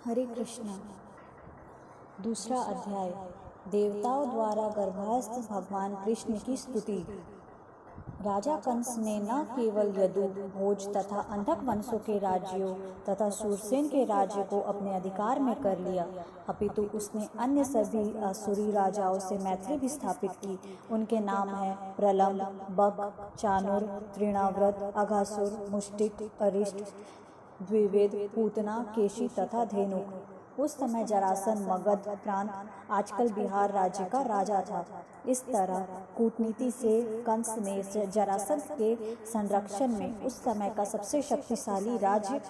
हरे कृष्णा। दूसरा अध्याय। देवताओं द्वारा गर्भस्थ भगवान कृष्ण की स्तुति। राजा कंस ने न केवल यदु, भोज तथा अंधक वंशों के राज्यों तथा शूरसेन के राज्य को अपने अधिकार में कर लिया, अपितु उसने अन्य सभी असुरी राजाओं से मैत्री भी स्थापित की। उनके नाम हैं प्रलंब, बक, चाणूर, तृणाव्रत, अघासुर, मुष्टिक, अरिष्ट, द्विवेद, पूतना, केशी तथा धेनुक। उस समय जरासंध मगध प्रांत, आजकल बिहार राज्य का राजा था। इस तरह कूटनीति से कंस ने जरासंध के संरक्षण में उस समय का सबसे शक्तिशाली राज्य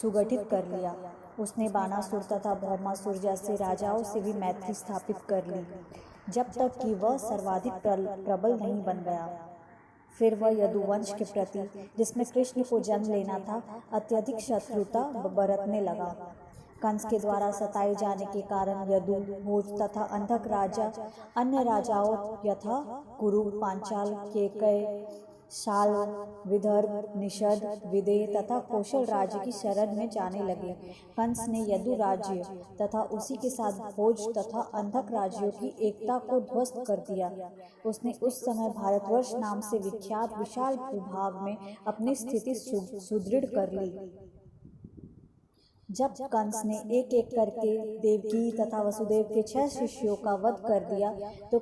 सुगठित कर लिया। उसने बानासुर तथा भौमासुर जैसे राजाओं से भी मैत्री स्थापित कर ली, जब तक कि वह सर्वाधिक प्रबल नहीं बन गया। फिर वह यदुवंश के प्रति, जिसमें कृष्ण को जन्म लेना था, अत्यधिक शत्रुता बरतने लगा। कंस के द्वारा सताए जाने के कारण यदु, भोज तथा अंधक राजा अन्य राजाओं यथा कुरु, पांचाल, केकय, शाल, विदर्भ, निषद, विदेह तथा कौशल राज्य की शरण में जाने लगे। कंस ने यदु राज्य तथा उसी के साथ भोज तथा अंधक राज्यों की एकता को ध्वस्त कर दिया। उसने उस समय भारतवर्ष नाम से विख्यात विशाल भूभाग में अपनी स्थिति सुदृढ़ कर ली। जब कंस ने एक एक करके देवकी तथा वसुदेव के 6 शिष्यों का वध कर दिया, तो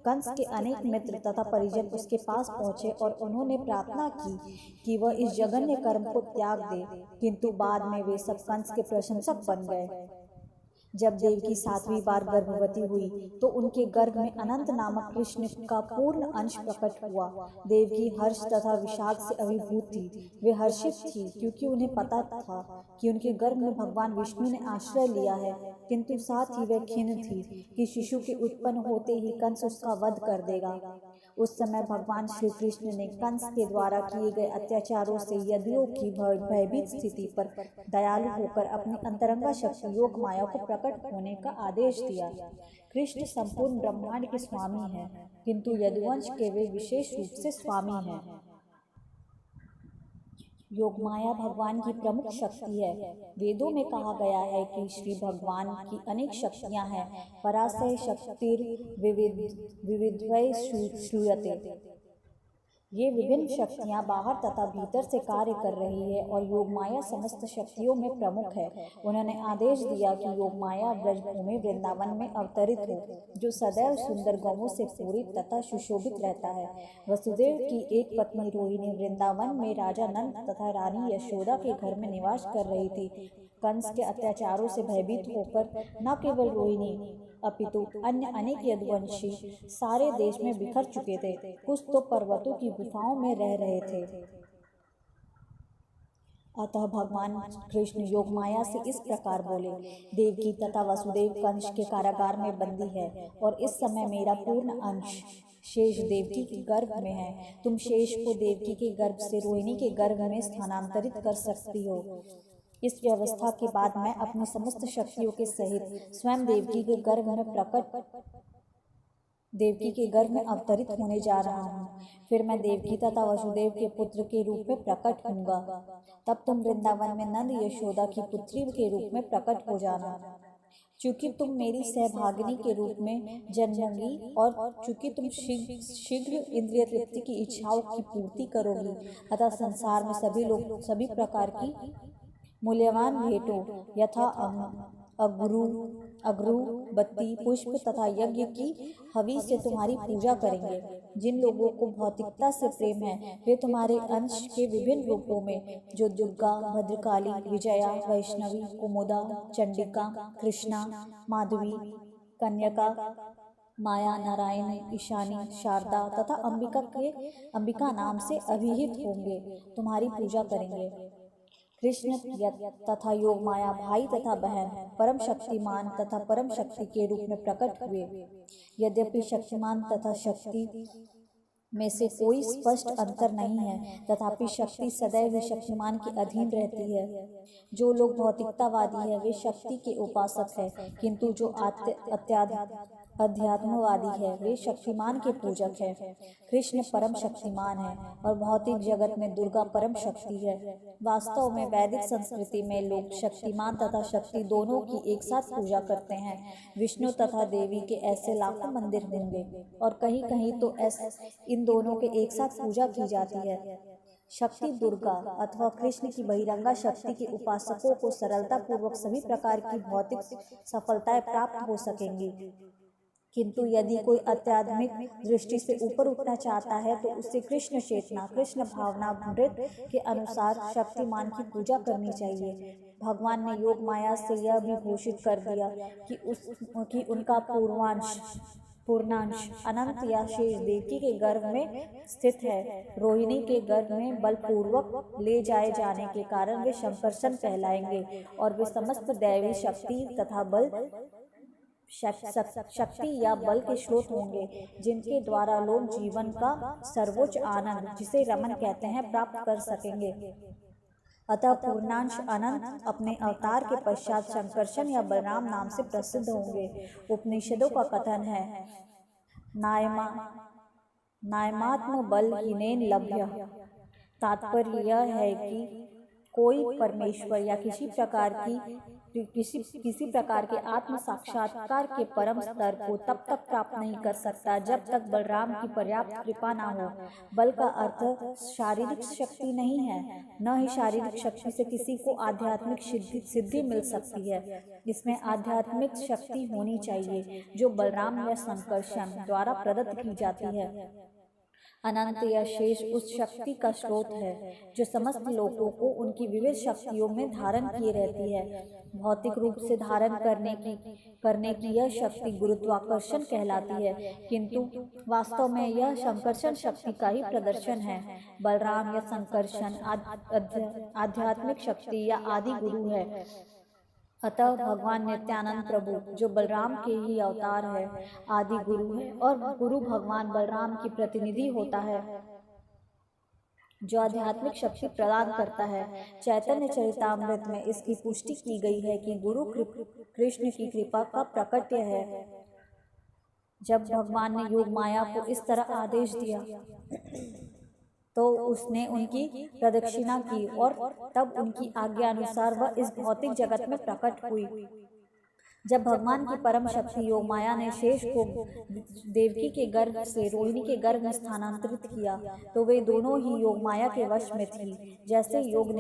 कंस के अनेक मित्र तथा परिजन उसके पास पहुँचे और उन्होंने प्रार्थना की कि वह इस जघन्य कर्म को त्याग दे, किंतु बाद में वे सब कंस के प्रशंसक बन गए। जब देवकी 7वीं बार गर्भवती हुई, तो उनके गर्भ में अनंत नामक कृष्ण का पूर्ण अंश प्रकट हुआ। देवकी हर्ष तथा विषाद से अभिभूत थी। वे हर्षित थी क्योंकि उन्हें पता था कि उनके गर्भ में भगवान विष्णु ने आश्रय लिया है, किंतु साथ ही वे खिन्न थी कि शिशु के उत्पन्न होते ही कंस उसका वध कर देगा। उस समय भगवान श्री कृष्ण ने कंस के द्वारा किए गए अत्याचारों से यदुओं की भयभीत स्थिति पर दयालु होकर अपनी अंतरंगा शक्ति योग माया को प्रकट होने का आदेश दिया। कृष्ण संपूर्ण ब्रह्मांड के स्वामी हैं, किंतु यदुवंश के वे विशेष रूप से स्वामी हैं। योगमाया भगवान की प्रमुख शक्ति है। वेदों में कहा गया है कि श्री भगवान की अनेक शक्तियां हैं। पराशय शक्तिर विविधवै श्रूयते। ये विभिन्न शक्तियां बाहर तथा भीतर से कार्य कर रही है और योगमाया समस्त शक्तियों में प्रमुख है। उन्होंने आदेश दिया कि योगमाया ब्रजभूमि वृंदावन में अवतरित हो, जो सदैव सुंदर गौओं से पूरित तथा सुशोभित रहता है। वसुदेव की एक पत्नी रोहिणी वृंदावन में राजा नंद तथा रानी यशोदा के घर में निवास कर रही थी। कंस के अत्याचारों से भयभीत होकर न केवल रोहिणी अपितु अन्य अनेक यदुवंशी सारे देश में बिखर चुके थे। कुछ तो पर्वतों की गुफाओं में रह रहे थे। अतः भगवान कृष्ण योगमाया से इस प्रकार बोले, देवकी तथा वसुदेव कंस के कारागार में बंदी है और इस समय मेरा पूर्ण अंश शेष देवकी के गर्भ में है। तुम शेष को देवकी के गर्भ से रोहिणी के गर्भ में स्थानांतरित कर सकती हो। इस व्यवस्था के बाद मैं अपनी समस्त शक्तियों के सहित स्वयं देवकी के गर्भ में अवतरित होने जा रहा हूँ। फिर मैं देवकी तथा वसुदेव के पुत्र के रूप में प्रकट होऊंगा। तब तुम वृंदावन में नंद यशोदा की पुत्री के रूप में प्रकट हो जाना। चूंकि तुम मेरी सहभागिनी के रूप में जन्मोगी और चूंकि तुम शीघ्र इंद्रिय तृप्ति की इच्छाओं की पूर्ति करोगी, अतः संसार में सभी लोग सभी प्रकार की मूल्यवान भेंटों यथा अगरू, बत्ती, पुष्प तथा यज्ञ की हवि से तुम्हारी पूजा करेंगे। जिन लोगों को भौतिकता से प्रेम है, वे तुम्हारे अंश के विभिन्न रूपों में, जो दुर्गा, भद्रकाली, विजया, वैष्णवी, कुमुदा, चंडिका, कृष्णा, माधवी, कन्यका, माया, नारायणी, ईशानी, शारदा तथा अंबिका नाम से अभिहित होंगे, तुम्हारी पूजा करेंगे। कृष्ण तथा योग माया भाई तथा बहन, परम शक्तिमान तथा परम शक्ति के रूप में प्रकट हुए। यद्यपि शक्तिमान तथा शक्ति में से कोई स्पष्ट अंतर नहीं है, तथापि शक्ति सदैव ही शक्तिमान के अधीन रहती है। जो लोग भौतिकतावादी है, वे शक्ति के उपासक है, किंतु जो अध्यात्मवादी है, वे शक्तिमान के पूजक हैं। कृष्ण परम शक्तिमान है और भौतिक जगत में दुर्गा परम शक्ति है। वास्तव में वैदिक संस्कृति में लोग शक्तिमान तथा शक्ति दोनों की एक साथ पूजा करते हैं। विष्णु तथा देवी के ऐसे लाखों मंदिर होंगे और कहीं कहीं तो इन दोनों के एक साथ पूजा की जाती है। शक्ति दुर्गा अथवा कृष्ण की बहिरंगा शक्ति के उपासकों को सरलता पूर्वक सभी प्रकार की भौतिक सफलताएं प्राप्त हो सकेंगी, किंतु यदि कोई आध्यात्मिक दृष्टि से ऊपर उठना चाहता है तो उसे कृष्ण चेतना, कृष्ण भावनामृत के अनुसार शक्तिमान की पूजा करनी चाहिए। भगवान ने योग माया से यह भी घोषित कर दिया कि उनका पूर्णांश अनंत या शेष देवकी के गर्भ में स्थित है। रोहिणी के गर्भ में बलपूर्वक ले जाए जाने के कारण वे शंकरशन कहलाएंगे और वे समस्त दैवी शक्ति तथा बल शक्ति या बल के स्रोत होंगे, जिनके द्वारा लोग जीवन का सर्वोच्च आनंद, जिसे रमन कहते हैं, प्राप्त कर सकेंगे। अतः पूर्णांश अनंत अपने अवतार के पश्चात शंकरशन या बलराम नाम से प्रसिद्ध होंगे। उपनिषदों का कथन है, नायमात्म बल हीनेन लभ्य। तात्पर्य यह है कि कोई परमेश्वर या किसी प्रकार के आत्म साक्षात्कार के परम स्तर को तब तक प्राप्त नहीं कर सकता जब तक बलराम की पर्याप्त कृपा न हो। बल का अर्थ शारीरिक शक्ति नहीं है, न ही शारीरिक शक्ति से किसी को आध्यात्मिक सिद्धि मिल सकती है। इसमें आध्यात्मिक शक्ति होनी चाहिए जो बलराम या संकर्षण द्वारा प्रदत्त की जाती है। अनंत या शेष उस शक्ति का स्रोत है जो समस्त लोगों को उनकी विविध शक्तियों में धारण किए रहती है। भौतिक रूप से धारण करने की यह शक्ति गुरुत्वाकर्षण कहलाती है, किंतु वास्तव में यह संकर्षण शक्ति का ही प्रदर्शन है। बलराम या संकर्षण आध्यात्मिक शक्ति या आदि गुरु है। अतः भगवान नित्यानंद प्रभु, जो बलराम के ही अवतार है, आदि गुरु है और गुरु भगवान बलराम की प्रतिनिधि होता है जो आध्यात्मिक शक्ति प्रदान करता है। चैतन्य चरितामृत में इसकी पुष्टि की गई है कि गुरु कृष्ण की कृपा का प्रकट्य है। जब भगवान ने योग माया को इस तरह आदेश दिया तो उसने उनकी प्रदक्षिणा की और तब उनकी आज्ञा अनुसार वह इस भौतिक जगत में प्रकट हुई। जब भगवान की परम शक्ति योग माया ने शेष को देवकी के गर्भ से रोहिणी के गर्भ में स्थानांतरित किया तो वे दोनों ही योग माया के वश में थी, जिसे योग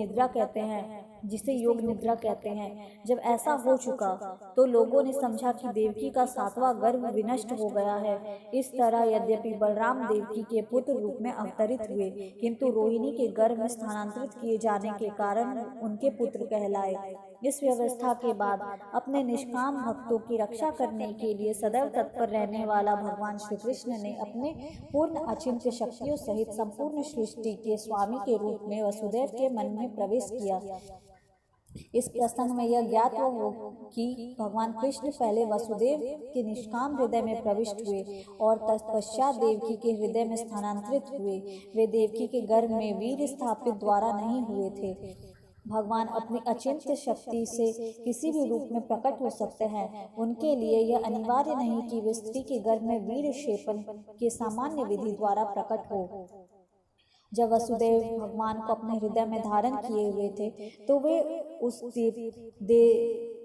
निद्रा कहते हैं। जब ऐसा हो चुका तो लोगों ने समझा कि देवकी का 7वां गर्भ विनष्ट हो गया है। इस तरह यद्यपि बलराम देवकी के पुत्र रूप में अवतरित हुए, किंतु रोहिणी के गर्भ में स्थानांतरित किए जाने के कारण उनके पुत्र कहलाए। इस व्यवस्था के बाद अपने निष्काम भक्तों की रक्षा करने के लिए सदैव तत्पर रहने वाला भगवान श्री कृष्ण ने अपने पूर्ण अचिंत्य शक्तियों सहित संपूर्ण सृष्टि के स्वामी के रूप में वसुदेव के मन में प्रवेश किया। इस प्रसंग में यह ज्ञात हो कि भगवान कृष्ण पहले वसुदेव के निष्काम हृदय में प्रविष्ट हुए और तत्पश्चात देवकी के हृदय में स्थानांतरित हुए। वे देवकी के गर्भ में वीर स्थापित द्वारा नहीं हुए थे। भगवान अपनी अचिंत्य शक्ति से किसी भी रूप में प्रकट हो सकते हैं। उनके लिए यह अनिवार्य नहीं कि वे स्त्री के गर्भ में वीर क्षेपण के सामान्य विधि द्वारा प्रकट हो। जब वसुदेव भगवान को अपने हृदय में धारण किए हुए थे तो वे उस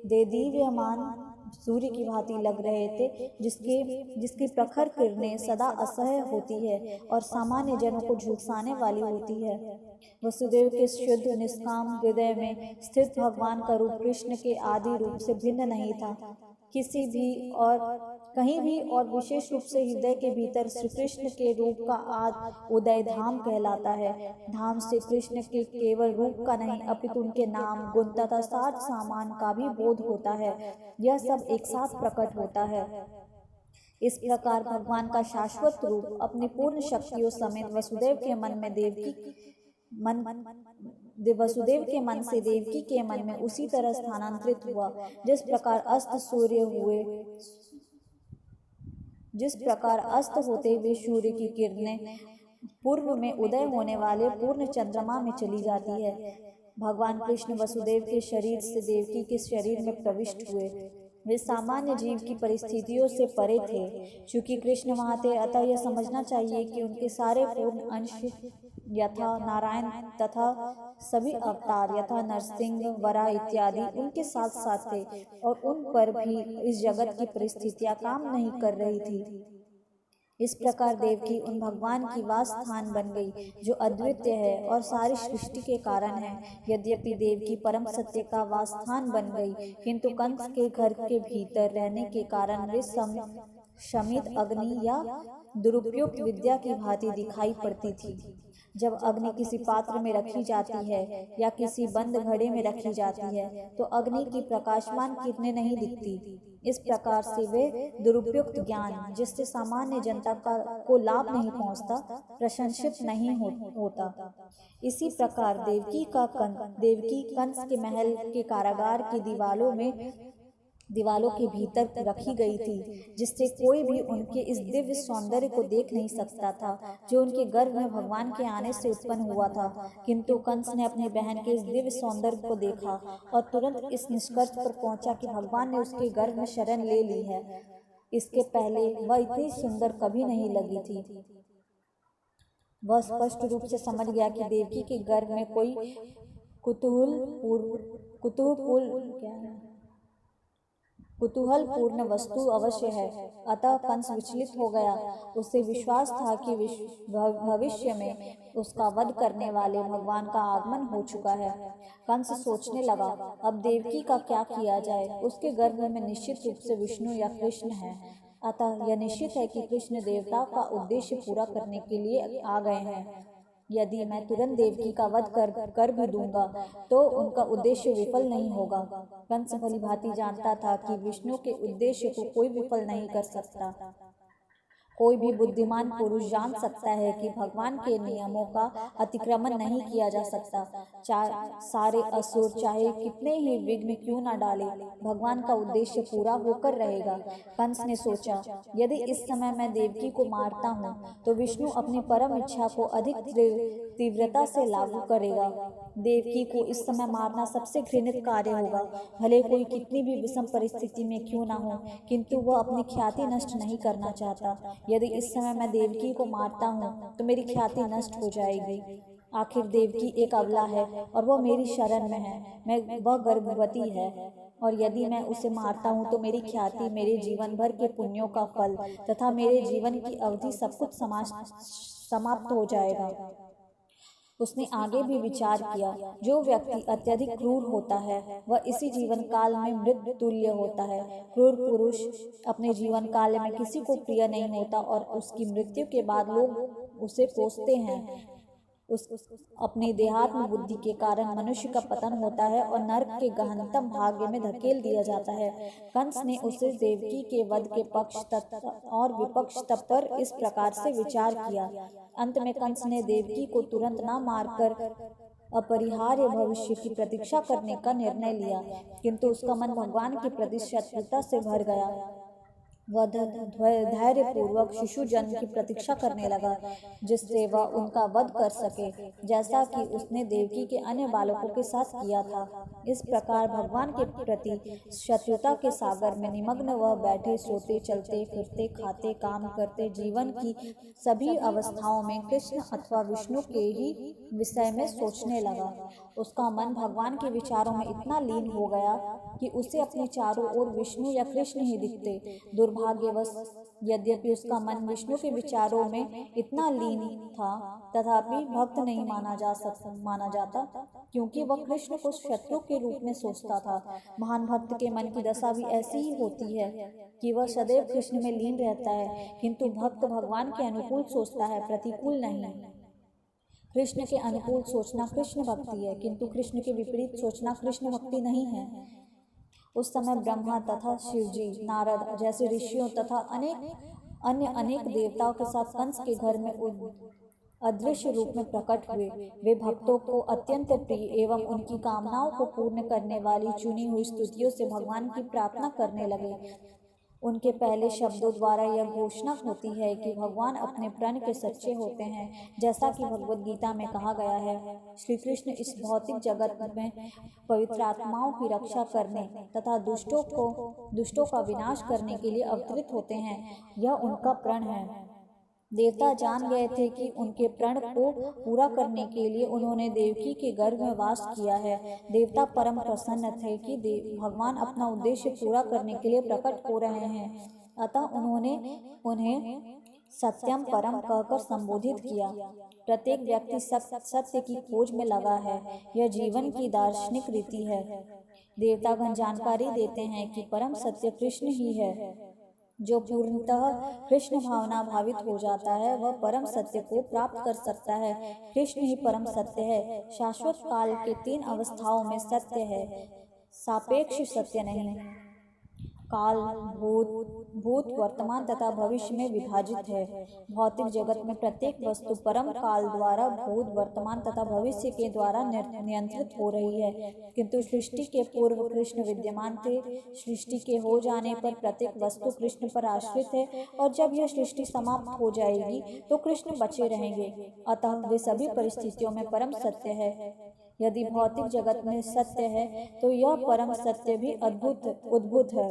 देदीप्यमान सूर्य की भांति लग रहे थे, जिसकी प्रखर किरणें सदा असह्य होती है और सामान्य जनों को झुलसाने वाली होती है। वसुदेव के शुद्ध निष्काम हृदय में स्थित भगवान का रूप कृष्ण के आदि रूप से भिन्न नहीं था। किसी भी और कहीं भी और विशेष रूप से हृदय के भीतर श्री कृष्ण के रूप का आद उदय धाम कहलाता है। धाम से कृष्ण के केवल रूप का नहीं अपितु उनके नाम, गुण तथा साज सामान का भी बोध होता है। यह सब एक साथ प्रकट होता है। इस प्रकार भगवान का शाश्वत रूप अपनी पूर्ण शक्तियों समेत वसुदेव के मन से देवकी के मन में उसी तरह स्थानांतरित हुआ जिस प्रकार अस्त होते हुए सूर्य की किरणें पूर्व में उदय होने वाले पूर्ण चंद्रमा में चली जाती है। भगवान कृष्ण वसुदेव के शरीर से देवकी के शरीर में प्रविष्ट हुए। वे सामान्य जीव की परिस्थितियों से परे थे। चूंकि कृष्ण वहाँ थे, अतः यह समझना चाहिए कि उनके सारे पूर्ण अंश यथा नारायण तथा सभी अवतार यथा नरसिंह, वराह इत्यादि उनके साथ साथ थे और उन पर भी इस जगत की परिस्थितियां काम नहीं कर रही थी। इस प्रकार देवकी उन भगवान की वास स्थान बन गई जो अद्वितीय है और सारी सृष्टि के कारण है। यद्यपि देवकी परम सत्य का वास स्थान बन गई, किंतु कंस के घर के भीतर रहने के कारण वे शमित अग्नि या दुरुपयुक्त विद्या की भांति दिखाई पड़ती थी। जब अग्नि किसी पात्र में रखी जाती है या किसी बंद घड़े में रखी जाती है तो अग्नि की प्रकाशमान किरणें नहीं दिखती। इस प्रकार से वे दुरुपयुक्त ज्ञान जिससे सामान्य जनता को लाभ नहीं पहुंचता, प्रशंसित नहीं होता। इसी प्रकार देवकी कंस के महल के कारागार की दीवालों के भीतर रखी गई थी, जिससे कोई भी उनके इस दिव्य सौंदर्य को देख नहीं सकता था जो उनके गर्भ में भगवान के आने से उत्पन्न हुआ था। किंतु कंस ने अपनी बहन के इस दिव्य सौंदर्य को देखा और तुरंत इस निष्कर्ष पर पहुंचा कि भगवान ने उसके गर्भ में शरण ले ली है। इसके पहले वह इतनी सुंदर कभी नहीं लगी थी। वह स्पष्ट रूप से समझ गया कि देवकी के गर्भ में कोई कुतूहलपूर्ण वस्तु अवश्य है। अतः कंस विचलित हो गया। उसे विश्वास था कि भविष्य में उसका वध करने वाले भगवान का आगमन हो चुका है। कंस सोचने लगा, अब देवकी का क्या किया जाए। उसके गर्भ में निश्चित रूप से विष्णु या कृष्ण है, अतः यह निश्चित है कि कृष्ण देवताओं का उद्देश्य पूरा करने के लिए आ गए हैं। यदि मैं तुरंत देवकी का वध कर भी दूंगा तो उनका उद्देश्य विफल नहीं होगा। कंस भली भांति जानता था कि विष्णु के उद्देश्य को कोई विफल नहीं कर सकता। कोई भी बुद्धिमान पुरुष जान सकता है कि भगवान के नियमों का अतिक्रमण नहीं किया जा सकता। सारे असुर चाहे कितने ही विघ्न क्यों न डाले, भगवान का उद्देश्य पूरा होकर रहेगा। कंस ने सोचा, यदि इस समय मैं देवकी को मारता हूँ तो विष्णु अपनी परम इच्छा को अधिक तीव्रता से लागू करेगा। देवकी को इस समय मारना सबसे घृणित कार्य होगा, भले कोई कितनी भी विषम परिस्थिति में क्यों न हो, किंतु वह अपनी ख्याति नष्ट नहीं करना चाहता। यदि इस समय मैं देवकी को मारता हूँ तो मेरी ख्याति नष्ट हो जाएगी। आखिर देवकी एक अबला है और वह मेरी शरण में है। वह गर्भवती है और यदि मैं उसे मारता हूँ तो मेरी ख्याति, मेरे जीवन भर के पुण्यों का फल तथा मेरे जीवन की अवधि सब कुछ समाप्त हो जाएगा। उसने आगे भी विचार किया, जो व्यक्ति अत्यधिक क्रूर होता है वह इसी जीवन काल में मृत तुल्य होता है। क्रूर पुरुष अपने जीवन काल में किसी को प्रिय नहीं होता और उसकी मृत्यु के बाद लोग उसे कोसते हैं। अपनी देहात्म बुद्धि के कारण मनुष्य का पतन होता है और नरक के गहनतम भाग्य में धकेल दिया जाता है। कंस ने उसे देवकी के वध के पक्ष और विपक्ष तब पर इस प्रकार से विचार किया। अंत में कंस ने देवकी को तुरंत न मारकर अपरिहार्य भविष्य की प्रतीक्षा करने का निर्णय लिया, किंतु उसका मन भगवान के प्रति शत्रुता से भर गया। वह धैर्य पूर्वक शिशु जन्म की प्रतीक्षा करने लगा, जिससे वह उनका वध कर सके, जैसा कि उसने देवकी के अन्य बालकों के साथ किया था। इस प्रकार भगवान के प्रति शत्रुता के सागर में निमग्न वह बैठे, सोते, चलते फिरते, खाते, काम करते, जीवन की सभी अवस्थाओं में कृष्ण अथवा विष्णु के ही विषय में सोचने लगा। उसका मन भगवान के विचारों में इतना लीन हो गया कि उसे अपने चारों ओर विष्णु या कृष्ण ही दिखते। दुर्भाग्यवश यद्यपि उसका मन विष्णु के विचारों में इतना लीन था, तथापि भक्त नहीं माना जाता, क्योंकि वह कृष्ण को शत्रु के रूप में सोचता था। महान भक्त के मन की दशा भी ऐसी ही होती है कि वह सदैव कृष्ण में लीन रहता है, किंतु भक्त भगवान के अनुकूल सोचता है, प्रतिकूल नहीं। कृष्ण के अनुकूल सोचना कृष्ण भक्ति है, किंतु कृष्ण के विपरीत सोचना कृष्ण भक्ति नहीं है। उस समय ब्रह्मा तथा शिवजी, नारद जैसे ऋषियों तथा अनेक देवताओं के साथ कंस के घर में अदृश्य रूप में प्रकट हुए। वे भक्तों को अत्यंत प्रिय एवं उनकी कामनाओं को पूर्ण करने वाली चुनी हुई स्तुतियों से भगवान की प्रार्थना करने लगे। उनके पहले शब्दों द्वारा यह घोषणा होती है कि भगवान अपने प्रण के सच्चे होते हैं। जैसा कि भगवद गीता में कहा गया है, श्री कृष्ण इस भौतिक जगत में पवित्र आत्माओं की रक्षा करने तथा दुष्टों का विनाश करने के लिए अवतरित होते हैं। यह उनका प्रण है। देवता जान गए थे कि उनके प्रण को पूरा करने के लिए उन्होंने देवकी के गर्भ में वास किया है। देवता परम प्रसन्न थे कि भगवान अपना उद्देश्य पूरा करने के लिए प्रकट हो रहे हैं। अतः उन्होंने उन्हें सत्यम परम कहकर संबोधित किया। प्रत्येक व्यक्ति सत्य की खोज में लगा है। यह जीवन की दार्शनिक रीति है। देवतागण जानकारी देते हैं कि परम सत्य कृष्ण ही है। जो पूर्णतः कृष्ण भावना भावित हो जाता है वह परम सत्य को प्राप्त कर सकता है। कृष्ण ही परम सत्य है। शाश्वत काल के 3 अवस्थाओं में सत्य है, सापेक्ष सत्य नहीं। काल भूत वर्तमान तथा भविष्य में विभाजित है। भौतिक जगत में प्रत्येक वस्तु परम काल द्वारा भूत वर्तमान तथा भविष्य के द्वारा नियंत्रित हो रही है, किंतु सृष्टि के पूर्व कृष्ण विद्यमान थे। सृष्टि के हो जाने पर प्रत्येक वस्तु कृष्ण पर आश्रित है और जब यह सृष्टि समाप्त हो जाएगी तो कृष्ण बचे रहेंगे। अतः वे सभी परिस्थितियों में परम सत्य है। यदि भौतिक जगत में सत्य है तो यह परम सत्य भी उद्भुत है।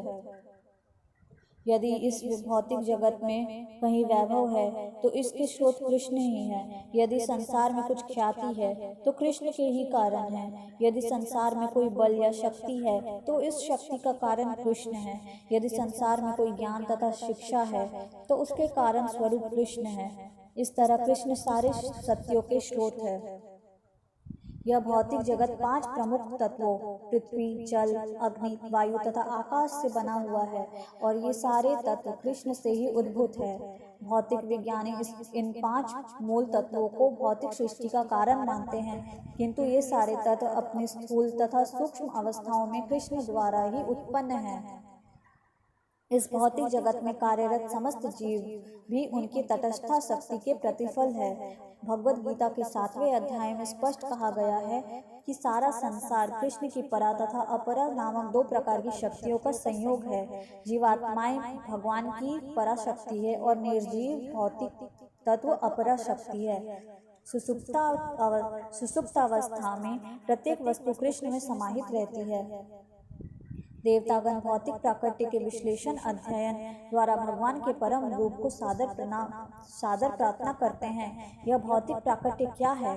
यदि इस भौतिक जगत में कहीं वैभव है तो इसके स्रोत कृष्ण ही है। यदि संसार में कुछ ख्याति है तो कृष्ण के ही कारण है। यदि संसार में कोई बल या शक्ति है तो इस शक्ति का कारण कृष्ण है। यदि संसार में कोई ज्ञान तथा शिक्षा है तो उसके कारण स्वरूप कृष्ण है। इस तरह कृष्ण सारे सत्यों के स्रोत है। यह भौतिक जगत 5 प्रमुख तत्वों पृथ्वी, जल, अग्नि, वायु तथा आकाश से बना हुआ है और ये सारे तत्व कृष्ण से ही उद्भूत है। भौतिक विज्ञानी इन 5 मूल तत्वों को भौतिक सृष्टि का कारण मानते हैं, किंतु ये सारे तत्व अपनी स्थूल तथा सूक्ष्म अवस्थाओं में कृष्ण द्वारा ही उत्पन्न हैं। इस भौतिक जगत में कार्यरत समस्त जीव भी उनकी तटस्था शक्ति के प्रतिफल है। भगवद गीता के 7वें अध्याय में स्पष्ट कहा गया है कि सारा संसार कृष्ण की परा तथा अपरा नामक 2 प्रकार की शक्तियों का संयोग है। जीवात्माएं भगवान की परा शक्ति है और निर्जीव भौतिक तत्व अपरा शक्ति है। सुसुप्त अवस्था में प्रत्येक वस्तु कृष्ण में समाहित रहती है। देवतागण भौतिक प्राकृतिक के विश्लेषण अध्ययन द्वारा भगवान के परम रूप को सादर प्रार्थना करते हैं। यह भौतिक प्राकृतिक क्या है?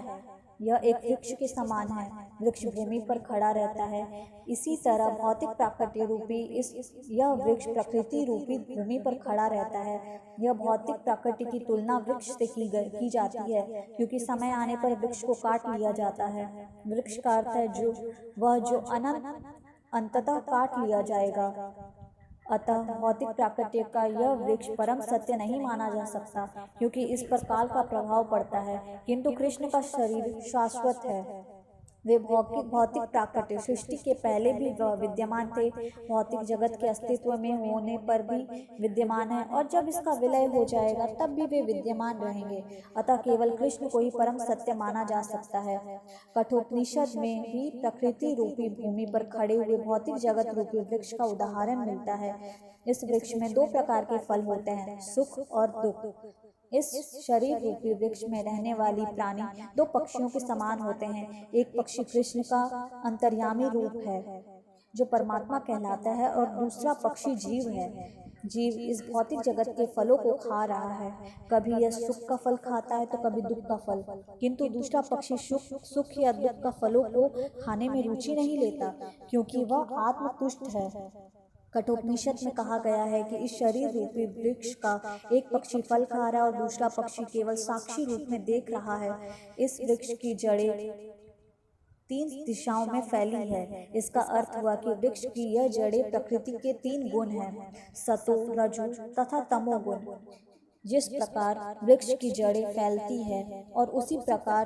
यह एक वृक्ष के समान है। वृक्ष भूमि पर खड़ा रहता है। इसी तरह भौतिक प्राकृतिक रूपी यह वृक्ष प्रकृति रूपी भूमि पर खड़ा रहता है। यह भौतिक प्राकृतिक की तुलना वृक्ष से की जाती है, क्योंकि समय आने पर वृक्ष को काट लिया जाता है। वृक्ष का अर्थ है जो अंततः काट लिया जाएगा। अतः भौतिक प्राकृतिक का यह वृक्ष परम सत्य नहीं माना जा सकता, क्योंकि इस पर काल का प्रभाव पड़ता है, किंतु कृष्ण का शरीर शाश्वत है। वे भौतिक प्राकृतिक सृष्टि के पहले भी विद्यमान थे, भौतिक जगत के अस्तित्व में होने पर भी विद्यमान है और जब इसका विलय हो जाएगा तब भी वे विद्यमान रहेंगे। अतः केवल कृष्ण को ही परम सत्य माना जा सकता है। कठोपनिषद में भी प्रकृति रूपी भूमि पर खड़े हुए भौतिक जगत रूपी वृक्ष का उदाहरण मिलता है। इस वृक्ष में 2 प्रकार के फल होते हैं, सुख और दुख। इस शरीर रूपी वृक्ष में रहने वाली प्राणी 2 पक्षियों के समान होते हैं। एक पक्षी कृष्ण का अंतर्यामी रूप है जो परमात्मा कहलाता है और दूसरा पक्षी जीव है। जीव इस भौतिक जगत के फलों को खा रहा है। कभी यह सुख का फल खाता है तो कभी दुख का फल, किंतु दूसरा पक्षी सुख या दुख का फलों को खाने में रुचि नहीं लेता, क्योंकि वह आत्मतुष्ट है। कठोपनिषद में कहा गया है कि इस शरीर रूपी वृक्ष का एक पक्षी फल खा रहा है और दूसरा पक्षी केवल साक्षी रूप में देख रहा है। इस वृक्ष की जड़ें 3 दिशाओं में फैली है। इसका अर्थ हुआ कि वृक्ष की यह जड़ें प्रकृति के 3 गुण हैं, सतो, रजो तथा तमो गुण। जिस प्रकार वृक्ष की जड़ें फैलती है और उसी प्रकार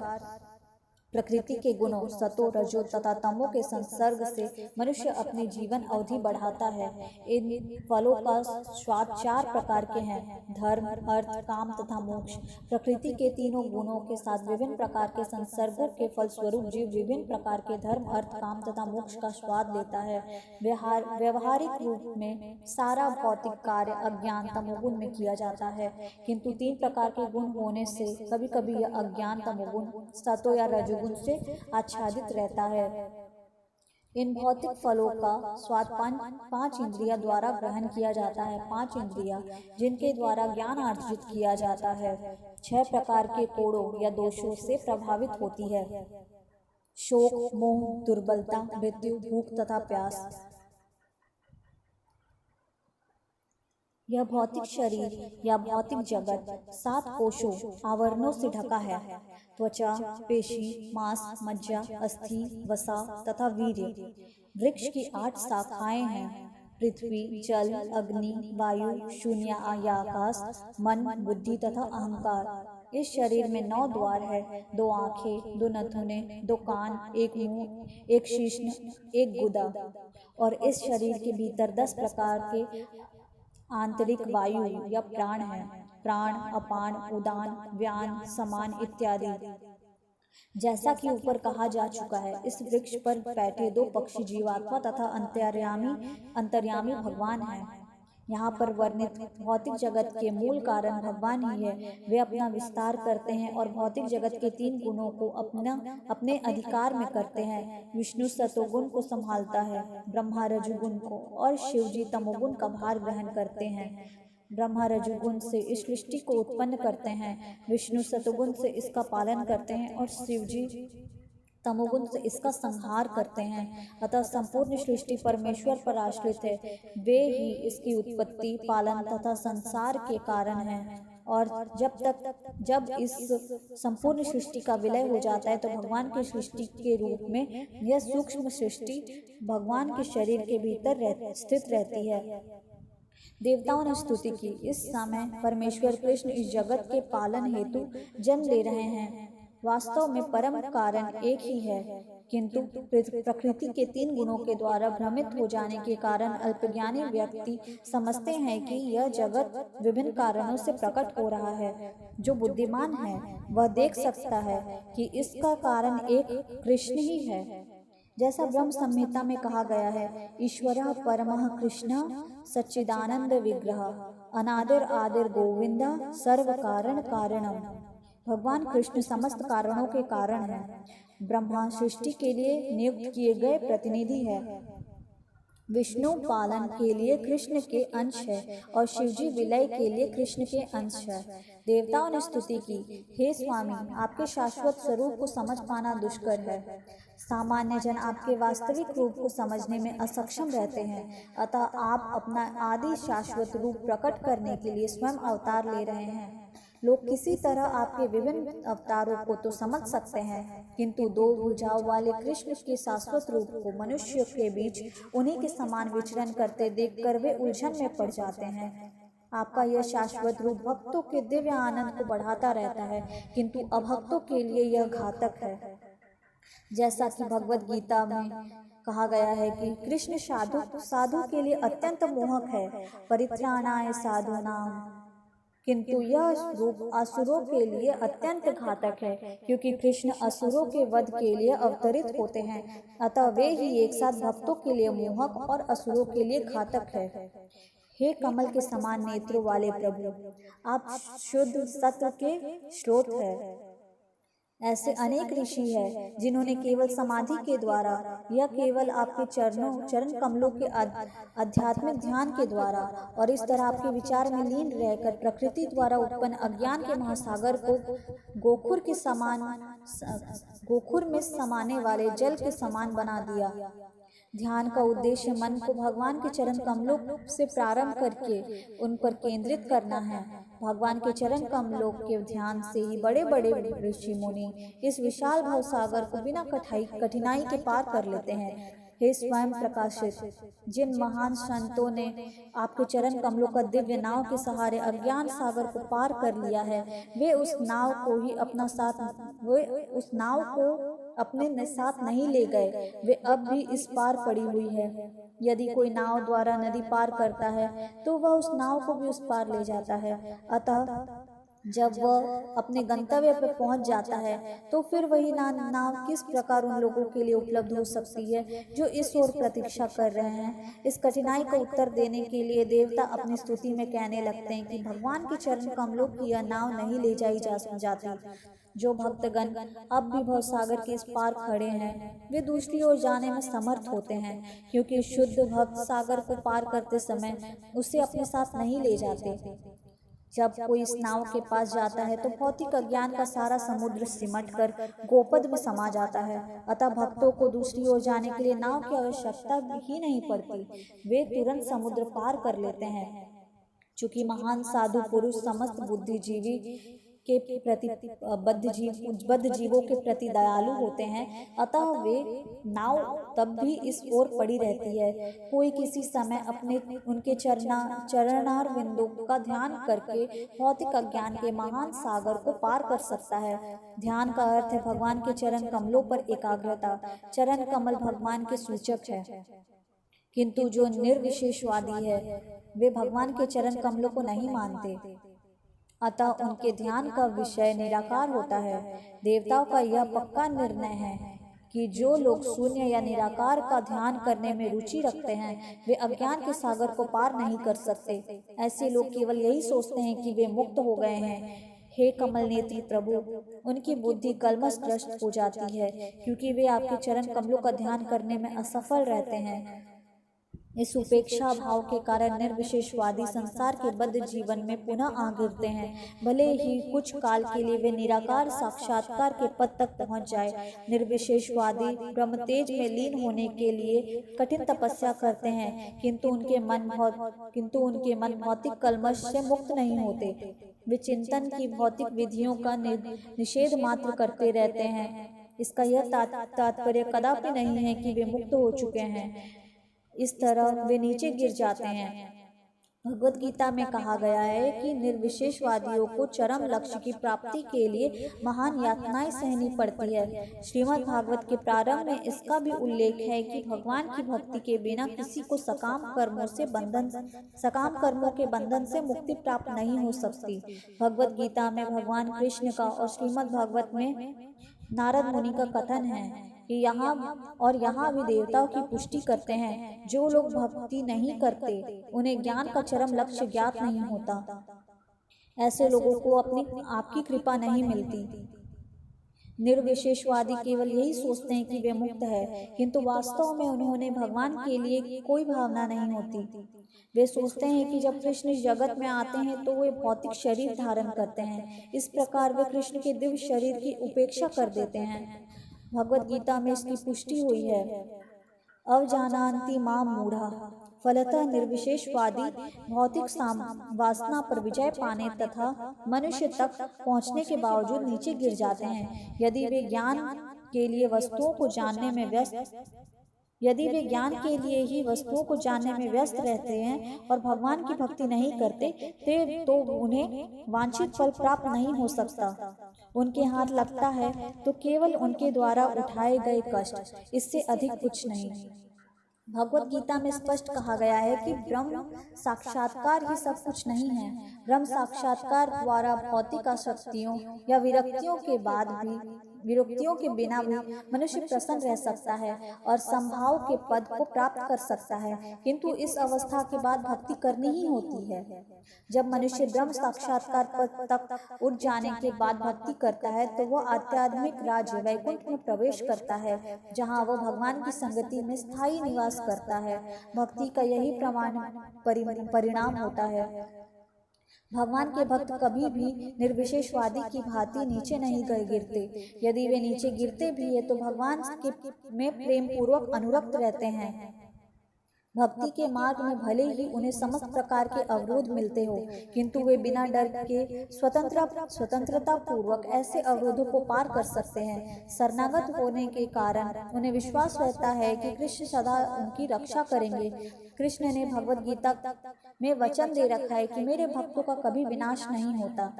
प्रकृति के गुणों सतो रजो तथा तमो के संसर्ग से मनुष्य अपनी जीवन अवधि बढ़ाता है। इन फलों का स्वाद 4 प्रकार के हैं: धर्म, अर्थ, काम तथा मोक्ष। प्रकृति के तीनों गुणों के साथ विभिन्न प्रकार के संसर्गों के फलस्वरूप जीव विभिन्न प्रकार के धर्म, अर्थ, काम तथा मोक्ष का स्वाद लेता है। व्यवहारिक रूप में सारा भौतिक कार्य अज्ञान तमोगुण में किया जाता है, किंतु 3 प्रकार के गुण होने से कभी कभी यह अज्ञान तमोगुण सतो या रजोगुण से आच्छादित रहता है। इन भौतिक फलों का स्वाद 5 इंद्रिया द्वारा ग्रहण किया जाता है। 5 इंद्रिया जिनके द्वारा ज्ञान अर्जित किया जाता है 6 प्रकार के कोड़ों या दोषों से प्रभावित होती है: शोक, मोह, दुर्बलता, मृत्यु, भूख तथा प्यास। यह भौतिक शरीर या भौतिक जगत 7 कोशों आवरणों से ढका है: त्वचा, पेशी, मांस, मज्जा, अस्थि, वसा तथा वीर्य। वृक्ष की 8 शाखाएं हैं: पृथ्वी, जल, अग्नि, वायु, शून्य या आकाश, मन, बुद्धि तथा अहंकार। इस शरीर में 9 द्वार है: 2 आंखें, 2 नथुने, 2 कान, 1 मुंह, 1 शीश्न, 1 गुदा। और इस शरीर के भीतर 10 प्रकार के आंतरिक वायु या प्राण है: प्राण, अपान, उदान, व्यान, समान इत्यादि। जैसा कि ऊपर कहा जा चुका है, इस वृक्ष पर बैठे 2 पक्षी जीवात्मा तथा अंतर्यामी भगवान हैं। यहाँ पर वर्णित भौतिक जगत के मूल कारण भगवान ही है। वे अपना विस्तार करते हैं और भौतिक जगत के 3 गुणों को अपने अधिकार में करते हैं। विष्णु सतोगुण को संभालता है, ब्रह्मा रजोगुण को, और शिव जी तमोगुण का भार ग्रहण करते हैं। ब्रह्मा रजोगुण से इस सृष्टि को उत्पन्न करते हैं, विष्णु सतोगुण से इसका पालन करते हैं और शिव जी तमोगुण से इसका संहार करते हैं। अतः संपूर्ण सृष्टि परमेश्वर पर आश्रित है। वे ही इसकी उत्पत्ति, पालन तथा संसार के कारण हैं। और जब इस संपूर्ण सृष्टि का विलय हो जाता है तो भगवान की सृष्टि के रूप में यह सूक्ष्म सृष्टि भगवान के शरीर के भीतर स्थित रहती है। देवताओं ने स्तुति की। इस समय परमेश्वर कृष्ण इस जगत के पालन हेतु जन्म ले रहे हैं। वास्तव में परम कारण एक ही है, किंतु प्रकृति के 3 गुणों के द्वारा भ्रमित हो जाने के कारण अल्पज्ञानी व्यक्ति समझते हैं कि यह जगत विभिन्न कारणों से प्रकट हो रहा है। जो बुद्धिमान है वह देख सकता है कि इसका कारण एक कृष्ण ही है। जैसा ब्रह्म संहिता में कहा गया है, ईश्वरः परमः कृष्णः सच्चिदानंद विग्रह अनादिर आदिर गोविंदा सर्व कारण कारणम। भगवान कृष्ण समस्त कारणों के कारण हैं। ब्रह्मा सृष्टि के लिए नियुक्त किए गए प्रतिनिधि है, विष्णु पालन के लिए कृष्ण के अंश है और शिवजी विलय के लिए कृष्ण के अंश है। देवताओं ने स्तुति की, हे स्वामी, आपके शाश्वत स्वरूप को समझ पाना दुष्कर है। सामान्य जन आपके वास्तविक रूप को समझने में असक्षम रहते हैं, अतः आप अपना आदि शाश्वत रूप प्रकट करने के लिए स्वयं अवतार ले रहे हैं। लोग किसी तरह आपके विभिन्न अवतारों को तो समझ सकते हैं, किंतु 2 भुजाओं वाले कृष्ण के शाश्वत रूप को मनुष्य के बीच उन्हीं के समान विचरण करते देखकर वे उलझन में पड़ जाते हैं। आपका यह शाश्वत रूप भक्तों के दिव्य आनंद को बढ़ाता रहता है, किंतु अभक्तों के लिए यह घातक है। जैसा कि भगवत गीता में कहा गया है कि कृष्ण साधु के लिए अत्यंत मोहक है, परित्राणाय साधूनाम, किंतु यह रूप असुरों के लिए अत्यंत घातक है, क्योंकि कृष्ण असुरों के वध के लिए अवतरित होते हैं। अतः वे ही एक साथ भक्तों के लिए मोहक और असुरों के लिए घातक है। हे कमल के समान नेत्रों वाले प्रभु, आप शुद्ध सत्व के स्रोत हैं। ऐसे अनेक ऋषि हैं जिन्होंने केवल समाधि के द्वारा या केवल आपके चरण कमलों के आध्यात्मिक ध्यान के द्वारा और इस तरह आपके विचार में लीन रहकर प्रकृति द्वारा उत्पन्न अज्ञान के महासागर को गोखुर में समाने वाले जल के समान बना दिया। ध्यान का उद्देश्य मन को भगवान के चरण कमलों से प्रारंभ करके उन पर केंद्रित करना है। भगवान के चरण कमलों के ध्यान से ही बड़े बड़े ऋषि मुनि इस विशाल भवसागर को बिना कठिनाई के पार कर लेते हैं। हे स्वयं प्रकाशित, जिन महान संतों ने आपके चरण कमलों का दिव्य नाव के सहारे अज्ञान सागर को पार कर लिया है, वे उस नाव को अपने साथ नहीं ले गए, वे अब भी इस पार पड़ी हुई है। यदि कोई नाव द्वारा नदी पार करता है तो वह उस नाव को भी उस पार ले जाता है। अतः जब वह अपने गंतव्य पर पहुंच जाता है तो फिर वही नाव किस प्रकार उन लोगों के लिए उपलब्ध हो सकती है जो इस ओर प्रतीक्षा कर रहे हैं। इस कठिनाई का उत्तर देने के लिए देवता अपनी स्तुति में कहने लगते हैं कि भगवान के चरण कमलों की यह नाव नहीं ले जाई जाती। जो भक्तगण अब भी भव सागर के इस पार खड़े हैं वे दूसरी ओर जाने में समर्थ होते हैं, क्योंकि शुद्ध भक्त सागर को पार करते समय उसे अपने साथ नहीं ले जाते। जब कोई इस नाव के पास जाता है तो भौतिक अज्ञान का सारा समुद्र सिमटकर गोपद में समा जाता है। अतः भक्तों को दूसरी ओर जाने के लिए नाव की आवश्यकता ही नहीं पड़ती, वे तुरंत समुद्र पार कर लेते हैं। चूंकि महान साधु पुरुष समस्त बुद्धिजीवी के प्रति बद्ध जीवों के प्रति दयालु होते हैं, अतः वे नाव तब भी इस ओर पड़ी रहती है। कोई किसी समय अपने उनके चरणार बिंदु का ध्यान करके भौतिक अज्ञान के महान सागर को पार कर सकता है। ध्यान का अर्थ है भगवान के चरण कमलों पर एकाग्रता। चरण कमल भगवान के सूचक है, किंतु जो निर्विशेषवादी है वे भगवान के चरण कमलों को नहीं मानते, अतः उनके ध्यान का विषय निराकार होता है। देवताओं का यह पक्का निर्णय है कि जो लोग शून्य या निराकार का ध्यान करने में रुचि रखते हैं वे अज्ञान के सागर को पार नहीं कर सकते। ऐसे लोग केवल यही सोचते हैं कि वे मुक्त हो गए हैं। हे कमल नेत्री प्रभु, उनकी बुद्धि कलमशग्रस्त हो जाती है, क्योंकि वे आपके चरण कमलों का ध्यान करने में असफल रहते हैं। इस उपेक्षा भाव के कारण निर्विशेषवादी संसार के बद्ध जीवन में पुनः आ गिरते हैं। भले ही कुछ काल के लिए वे निराकार साक्षात्कार के पद तक पहुंच जाए। निर्विशेषवादी ब्रह्म तेज में लीन होने के लिए कठिन तपस्या करते हैं, किंतु उनके मन भौतिक कलमश से मुक्त नहीं होते। वे चिंतन की भौतिक विधियों का निषेध मात्र करते रहते हैं। इसका यह तात्पर्य कदापि नहीं है कि वे मुक्त हो चुके हैं। इस तरह वे नीचे गिर जाते हैं। भगवद गीता में कहा गया है कि निर्विशेषवादियों को चरम लक्ष्य की प्राप्ति के लिए महान यातनाएं सहनी पड़ती है। श्रीमद् भागवत के प्रारंभ में इसका भी उल्लेख है कि भगवान की भक्ति के बिना किसी को सकाम कर्मों के बंधन से मुक्ति प्राप्त नहीं हो सकती। भगवद गीता में भगवान कृष्ण का और श्रीमद् भागवत में नारद मुनि का कथन है कि यहाँ भी देवताओं की पुष्टि करते हैं, जो लोग भक्ति नहीं करते उन्हें ज्ञान का चरम लक्ष्य ज्ञात नहीं होता। ऐसे लोगों को अपनी आपकी कृपा नहीं मिलती। निर्विशेषवादी केवल यही सोचते हैं कि वे मुक्त है, किंतु वास्तव में उन्हें भगवान के लिए कोई भावना नहीं होती। वे सोचते हैं कि जब कृष्ण इस जगत में आते हैं तो वे भौतिक शरीर धारण करते हैं। इस प्रकार वे कृष्ण के दिव्य शरीर की उपेक्षा कर देते हैं। भगवद गीता में इसकी पुष्टि हुई है। अवजानान्ति मां मूढ़ा फलतः निर्विशेषवादी भौतिक वासना पर विजय पाने तथा मनुष्य तक पहुँचने के बावजूद नीचे गिर जाते हैं। यदि वे ज्ञान के लिए वस्तुओं को जानने में व्यस्त रहते हैं और भगवान की भक्ति नहीं करते तो उन्हें वांछित फल प्राप्त नहीं हो सकता। उनके हाथ लगता है तो केवल उनके द्वारा उठाए गए कष्ट, इससे अधिक कुछ नहीं। भगवद गीता में स्पष्ट कहा गया है कि ब्रह्म साक्षात्कार ही सब कुछ नहीं है। ब्रह्म साक्षात्कार द्वारा भौतिक आसक्तियों या विरक्तियों के बिना भी मनुष्य प्रसन्न रह सकता है और संभाव के पद को प्राप्त कर सकता है, किंतु इस अवस्था के बाद भक्ति करनी ही होती है। जब मनुष्य ब्रह्म साक्षात्कार पद तक उठ जाने के बाद भक्ति करता है तो वह आध्यात्मिक राज्य वैकुंठ में प्रवेश करता है, जहाँ वह भगवान की संगति में स्थायी निवास करता है। भक्ति का यही परिणाम होता है। भगवान के भक्त कभी भी निर्विशेषवादी की भांति नीचे नहीं गिरते। यदि वे नीचे गिरते भी है तो भगवान में प्रेम पूर्वक अनुरक्त रहते हैं। भक्ति के मार्ग में भले ही उन्हें समस्त प्रकार के अवरोध मिलते हो, किंतु वे बिना डर के स्वतंत्रता पूर्वक ऐसे अवरोधों को पार कर सकते हैं। शरणागत होने के कारण उन्हें विश्वास रहता है कि कृष्ण सदा उनकी रक्षा करेंगे। कृष्ण ने भगवद गीता में वचन दे रखा है कि मेरे भक्तों का कभी विनाश नहीं होता।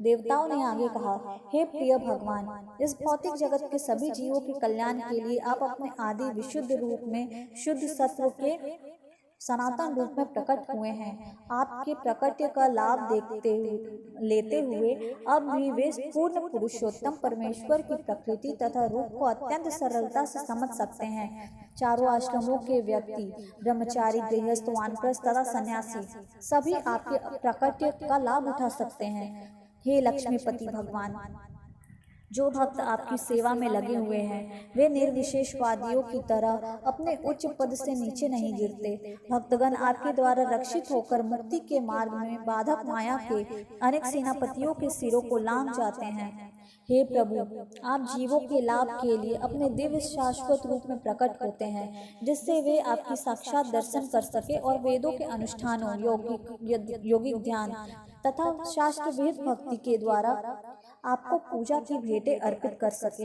देवताओं ने आगे कहा, हे प्रिय भगवान, इस भौतिक जगत के सभी जीवों के कल्याण के लिए आप अपने आदि विशुद्ध रूप में शुद्ध सत्व के सनातन रूप में प्रकट हुए हैं। आपके प्रकट्य का लाभ लेते हुए अब भी वे पूर्ण पुरुषोत्तम परमेश्वर की प्रकृति तथा रूप को अत्यंत सरलता से समझ सकते हैं। चारों आश्रमों के व्यक्ति, ब्रह्मचारी, गृहस्थ, वानप्रस्थ तथा सन्यासी सभी आपके प्रकट्य का लाभ उठा सकते हैं। हे लक्ष्मीपति भगवान, जो भक्त आपकी सेवा में लगे हुए हैं वे निर्विशेषवादियों की तरह अपने उच्च पद से नीचे नहीं गिरते। भक्तगण आपके द्वारा रक्षित होकर मुक्ति के मार्ग में बाधक माया के अनेक सेनापतियों के सिरों को लांघ जाते हैं। हे प्रभु, आप जीवों के लाभ के लिए अपने दिव्य शाश्वत रूप में प्रकट होते हैं, जिससे वे आपकी साक्षात दर्शन कर सके और वेदों के अनुष्ठानों, योगिक ध्यान तथा शास्त्र वेद भक्ति के द्वारा आपको पूजा की भेंटें अर्पित कर सके।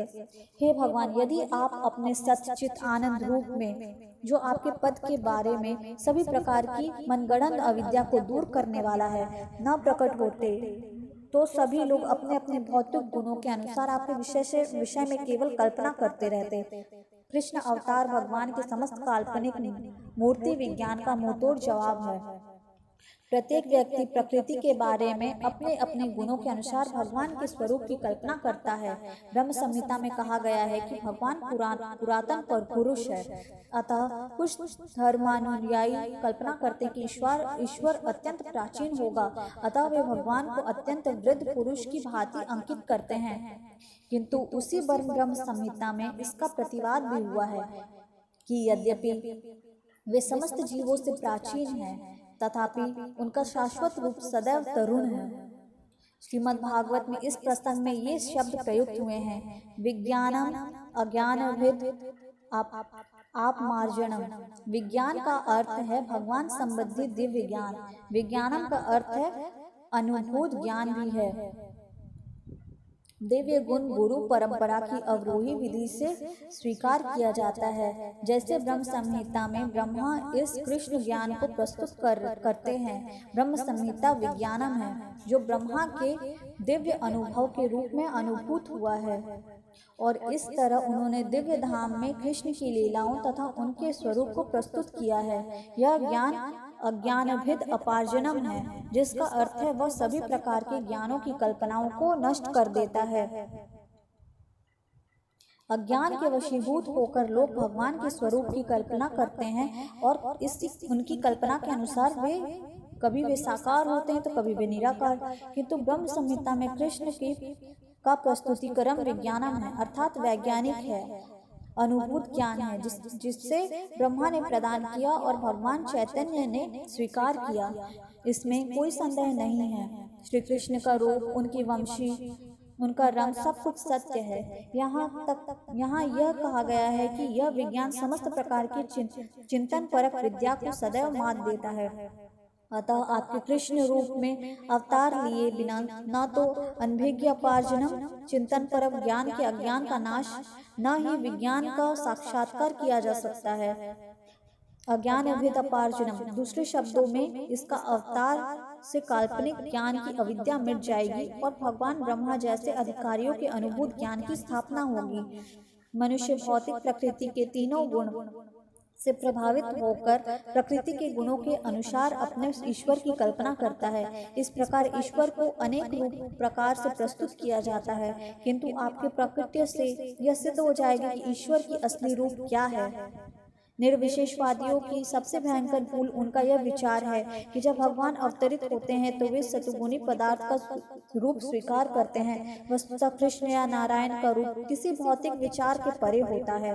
हे भगवान, यदि आप अपने सच्चित आनंद रूप में, जो आपके पद के बारे में सभी प्रकार की मनगढ़ंत अविद्या को दूर करने वाला है, न प्रकट होते तो सभी लोग अपने अपने भौतिक गुणों के अनुसार आपके विषय में केवल कल्पना करते रहते। कृष्ण अवतार भगवान के समस्त काल्पनिक मूर्ति विज्ञान का मुंहतोड़ जवाब है। प्रत्येक व्यक्ति प्रकृति के बारे में अपने अपने गुणों के अनुसार भगवान के स्वरूप की कल्पना करता है। ब्रह्म संहिता में कहा गया है कि भगवान पुरातन पर पुरुष है, अतः कुछ धर्मानुयायी कल्पना करते कि ईश्वर अत्यंत प्राचीन होगा, अतः वे भगवान को अत्यंत वृद्ध पुरुष की भांति अंकित करते हैं। किंतु उसी ब्रह्म संहिता में इसका प्रतिवाद भी हुआ है कि यद्यपि वे समस्त जीवों से प्राचीन हैं, तथापि उनका शाश्वत रूप सदैव तरुण है। श्रीमद् भागवत में इस प्रसंग में ये शब्द प्रयुक्त हुए हैं, विज्ञानम अज्ञानभिद आप मार्जनम। विज्ञान का अर्थ है भगवान संबंधी दिव्य ज्ञान, विज्ञानम का अर्थ है अनुभूत ज्ञान भी है। दिव्य गुण गुरु परंपरा की अवरोही विधि से स्वीकार किया जाता है। जैसे ब्रह्म संहिता में ब्रह्मा इस कृष्ण ज्ञान को प्रस्तुत करते हैं। ब्रह्म संहिता विज्ञानम है, जो ब्रह्मा के दिव्य अनुभव के रूप में अनुभूत हुआ है, और इस तरह उन्होंने दिव्य धाम में कृष्ण की लीलाओं तथा उनके स्वरूप को प्रस्तुत किया है। यह ज्ञान अज्ञानभिद अपार्जनम है, जिसका अर्थ है वह सभी प्रकार के ज्ञानों की कल्पनाओं को नष्ट कर देता है। अज्ञान के वशीभूत होकर लोग भगवान के स्वरूप की कल्पना करते हैं और उनकी कल्पना के अनुसार कभी वे साकार होते हैं तो कभी वे निराकार। किंतु ब्रह्म संहिता में कृष्ण का प्रस्तुतिकरण विज्ञानम है, अर्थात वैज्ञानिक है, अनुभूत ज्ञान है, जिससे ब्रह्मा ने प्रदान किया और भगवान चैतन्य ने स्वीकार किया। इसमें कोई संदेह नहीं है। श्री कृष्ण का रूप, उनकी वंशी, उनका रंग, सब कुछ सत्य है। यहाँ यह कहा गया है कि यह विज्ञान समस्त प्रकार की चिंतन परक विद्या को सदैव मात देता है। अतः आपके कृष्ण रूप में अवतार लिए बिना न तो अनभिज्ञापार्जनम चिंतन परक ज्ञान के अज्ञान का नाश, न ही विज्ञान का साक्षात्कार किया जा सकता है। अज्ञान अभिद अपार्जनम, दूसरे शब्दों में इसका अवतार से काल्पनिक ज्ञान की अविद्या मिट जाएगी और भगवान ब्रह्मा जैसे अधिकारियों के अनुभूत ज्ञान की स्थापना होगी। मनुष्य भौतिक प्रकृति के तीनों गुण से प्रभावित होकर प्रकृति के गुणों के अनुसार अपने ईश्वर की कल्पना करता है। इस प्रकार ईश्वर को अनेक रूप प्रकार से प्रस्तुत किया जाता है, किंतु आपके प्रकृति से यह सिद्ध हो जाएगा कि ईश्वर की असली रूप क्या है। निर्विशेषवादियों की सबसे भयंकर भूल उनका यह विचार है कि जब भगवान अवतरित होते हैं तो वे सतुगुणी पदार्थ का रूप स्वीकार करते हैं। वस्तुतः कृष्ण या नारायण का रूप किसी भौतिक विचार के परे होता है।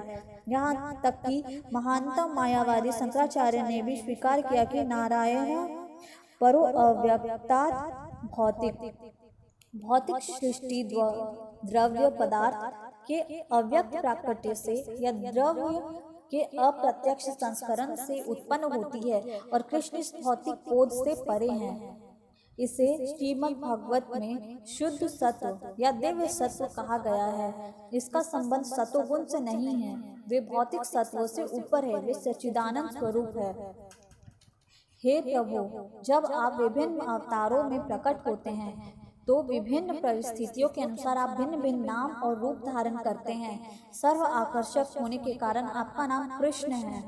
यहाँ तक कि महानतम मायावादी शंकराचार्य ने भी स्वीकार किया कि नारायण परो अव्यक्तात् भौतिक सृष्टि द्रव्य पदार्थ के अव्यक्त प्राकट्य से या द्रव्य के अप्रत्यक्ष संस्करण से उत्पन्न होती है और कृष्ण इस भौतिक बोध से परे हैं। इसे श्रीमद् भागवत में शुद्ध सत्व या दिव्य सत्व कहा गया है। इसका संबंध सतोगुण से नहीं है, वे भौतिक सत्वों से ऊपर है, वे सच्चिदानंद स्वरूप है। हे प्रभु, जब आप विभिन्न अवतारों में प्रकट होते हैं तो विभिन्न परिस्थितियों के अनुसार आप भिन्न भिन्न नाम और रूप धारण करते हैं। सर्व आकर्षक होने के कारण आपका नाम कृष्ण है।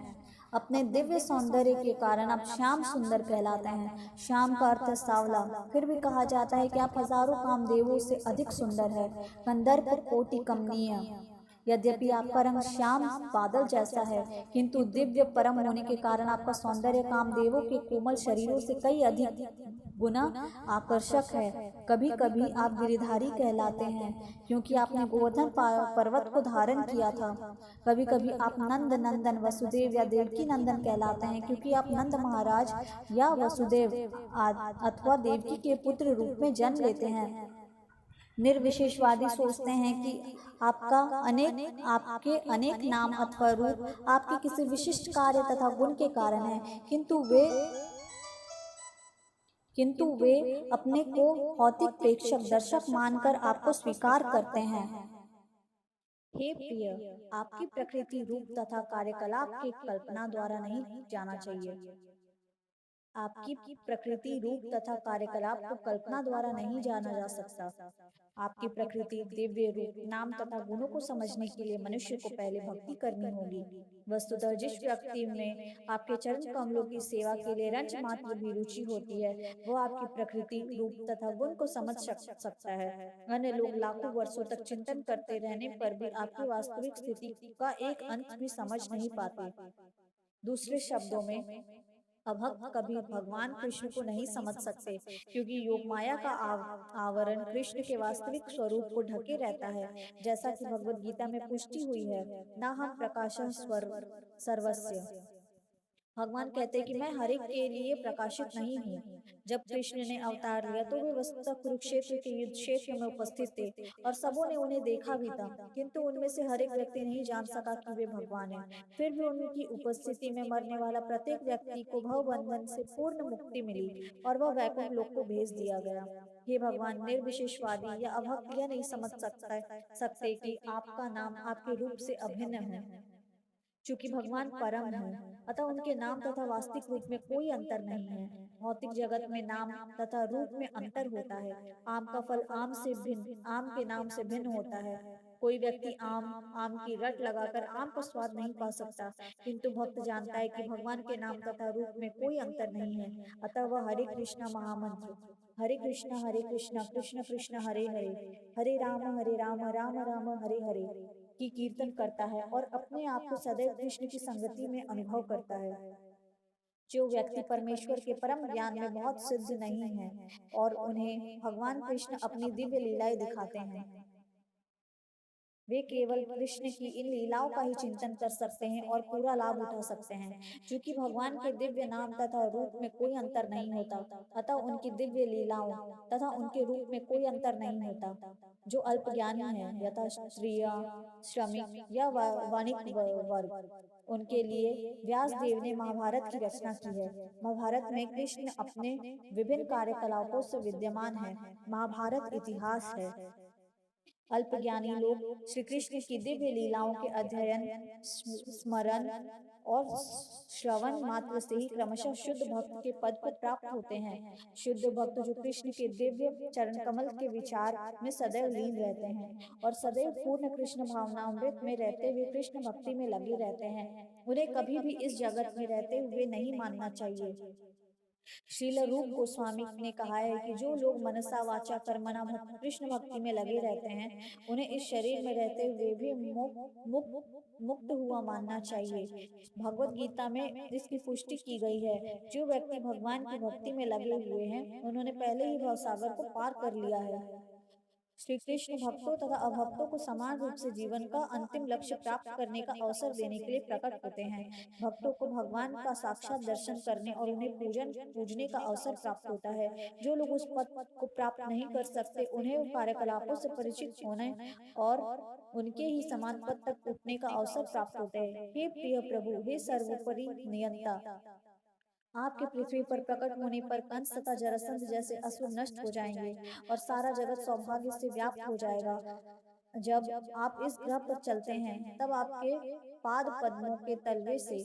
अपने दिव्य सौंदर्य के कारण आप श्याम सुंदर कहलाते हैं। श्याम का अर्थ सांवला। फिर भी कहा जाता है कि आप हजारों कामदेवों से अधिक सुंदर है, कंदर्प कोटि कमनीय। यद्यपि आपका रंग श्याम बादल जैसा है, किंतु दिव्य परम होने के कारण आपका सौंदर्य कामदेवों के कोमल शरीरों से कई अधिक गुना आकर्षक है। कभी कभी आप गिरिधारी कहलाते हैं क्योंकि आपने गोवर्धन पर्वत को धारण किया था। कभी कभी आप नंद नंदन वसुदेव या देवकी नंदन कहलाते हैं क्योंकि आप नंद महाराज या वसुदेव अथवा देवकी के पुत्र रूप में जन्म लेते हैं। निर्विशेषवादी सोचते हैं कि आपके अनेक नाम अथवा रूप आपके किसी विशिष्ट कार्य तथा गुण के कारण है, किंतु वे अपने को भौतिक प्रेक्षक दर्शक मानकर आपको स्वीकार करते हैं। हे प्रिय, आपकी प्रकृति रूप तथा कार्यकलाप की कल्पना द्वारा नहीं जाना चाहिए। आपकी प्रकृति रूप तथा कार्यकलाप को कल्पना द्वारा नहीं जाना जा सकता। आपकी प्रकृति दिव्य रूप नाम तथा गुणों को समझने के लिए मनुष्य को पहले भक्ति करनी होगी। वस्तुतः जिस व्यक्ति में आपके चरण कमलों की सेवा के लिए रंच मात्र भी रुचि होती है, वो आपकी प्रकृति रूप तथा गुण को समझ सकता है। अन्य लोग लाखों वर्षों तक चिंतन करते रहने पर भी आपकी वास्तविक स्थिति का एक अंत भी समझ नहीं पाते। दूसरे शब्दों में, अभक्त कभी भगवान कृष्ण को नहीं समझ सकते, क्योंकि योग माया का आवरण कृष्ण के वास्तविक स्वरूप को ढके रहता है। जैसा कि भगवत गीता में पुष्टि हुई है, ना हम प्रकाशः सर्वस्य। भगवान कहते हैं कि मैं हर एक के लिए प्रकाशित नहीं हूँ। जब कृष्ण ने अवतार लिया तो वे वस्तुतः कुरुक्षेत्र के युद्ध क्षेत्र में उपस्थित थे और सबों ने उन्हें देखा भी था, किंतु उनमें से हर एक व्यक्ति नहीं जान सका कि वे भगवान हैं। फिर भी उनकी उपस्थिति में मरने वाला प्रत्येक व्यक्ति को भवबंधन से पूर्ण मुक्ति मिली और वह वैकुंठ लोक को भेज दिया गया। हे भगवान, निर्विशेषवादी या अभक्त यह नहीं समझ सकते कि आपका नाम आपके रूप से अभिन्न है। चूंकि भगवान परम है, अतः उनके नाम तथा वास्तविक रूप में कोई अंतर नहीं है। भौतिक जगत में नाम तथा रूप में अंतर होता है। आम का फल आम के नाम से भिन्न होता है। कोई व्यक्ति आम की रट लगाकर आम का स्वाद नहीं पा सकता, किंतु भक्त जानता है कि भगवान के नाम तथा रूप में कोई अंतर नहीं है। अतः वह हरे कृष्णा महामंत्र, हरे कृष्णा कृष्ण कृष्ण हरे हरे, हरे राम राम राम हरे हरे की कीर्तन करता है और अपने आप को सदैव कृष्ण की संगति में अनुभव करता है। जो व्यक्ति परमेश्वर के परम ज्ञान में बहुत सिद्ध नहीं है और उन्हें भगवान कृष्ण अपनी दिव्य लीलाएं दिखाते हैं, वे केवल कृष्ण की इन लीलाओं का ही चिंतन कर सकते हैं और पूरा लाभ उठा सकते हैं। क्योंकि भगवान के दिव्य नाम तथा रूप में कोई अंतर नहीं होता, अतः उनकी दिव्य लीलाओं तथा उनके रूप में कोई अंतर नहीं होता। जो अल्प ज्ञानी है, यथा स्त्रियां, श्रमिक या वणिक वर्ग, उनके लिए व्यास देव ने महाभारत की रचना की है। महाभारत में कृष्ण अपने विभिन्न कार्यकलापों से विद्यमान है। महाभारत इतिहास है। अल्पज्ञानी लोग श्री कृष्ण की दिव्य लीलाओं के अध्ययन, स्मरण और श्रवण मात्र से ही क्रमशः शुद्ध भक्त के पद को प्राप्त होते हैं। शुद्ध भक्त जो कृष्ण के दिव्य चरण कमल के विचार में सदैव लीन रहते हैं और सदैव पूर्ण कृष्ण भावनामृत में रहते हुए कृष्ण भक्ति में लगे रहते हैं, उन्हें कभी भी इस जगत में रहते हुए नहीं मानना चाहिए। श्रील रूप गोस्वामी ने कहा है कि जो लोग मनसा वाचा कर्मणा कृष्ण भक्ति में लगे रहते हैं, उन्हें इस शरीर में रहते हुए भी मुक्त हुआ मानना चाहिए। भगवत गीता में इसकी पुष्टि की गई है। जो व्यक्ति भगवान की भक्ति में लगे हुए हैं, उन्होंने पहले ही भवसागर को पार कर लिया है। श्री कृष्ण भक्तों तथा अभक्तों को समान रूप से जीवन का अंतिम लक्ष्य प्राप्त करने का अवसर देने के लिए प्रकट होते हैं। भक्तों को भगवान का साक्षात दर्शन करने और उन्हें पूजने का अवसर प्राप्त होता है। जो लोग उस पद को प्राप्त नहीं कर सकते, उन्हें कार्यकलापों से परिचित होने और उनके ही समान पद तक उठने का अवसर प्राप्त होता है। हे प्रिय प्रभु, हे सर्वोपरि नियंता, आपके पृथ्वी पर प्रकट होने पर कंस तथा जरासंध जैसे असुर नष्ट हो जाएंगे और सारा जगत सौभाग्य से व्याप्त हो जाएगा। जब आप इस ग्रह पर चलते हैं, तब आपके पाद पद्मों के तलवे से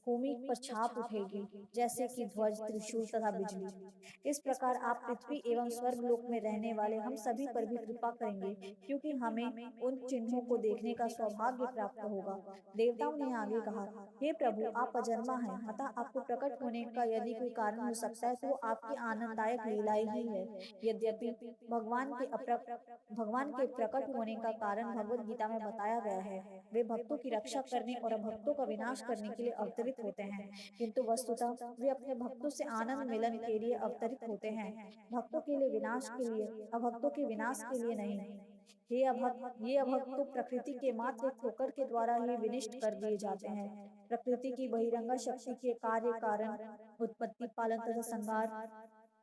भूमि पर छाप उठेगी, जैसे कि ध्वज, त्रिशूल तथा बिजली। इस प्रकार आप पृथ्वी एवं स्वर्गलोक में रहने वाले हम सभी पर भी कृपा करेंगे, क्योंकि हमें उन चिन्हों को देखने का सौभाग्य प्राप्त होगा। देवताओं ने आगे कहा, हे प्रभु, आप अजन्मा हैं, अतः आपको प्रकट होने का यदि कोई कारण हो सकता है तो वो आपकी आनंददायक लीलाएं ही है। यद्यपि भगवान के प्रकट होने का कारण भगवत गीता में बताया गया है। वे भक्तों की रक्षा करने और अभक्तों का विनाश करने के लिए अवतरित होते हैं, किंतु वस्तुतः वे अपने भक्तों से आनंद मिलन के लिए अवतरित होते हैं, भक्तों के लिए विनाश के लिए, अभक्तों के विनाश के लिए नहीं। ये अभक्त तो प्रकृति के मात्र एक ठोकर के द्वारा ही विनिष्ट कर दिए जाते हैं। प्रकृति की बहिरंगा शक्ति के कार्य कारण उत्पत्ति, पालन तथा संहार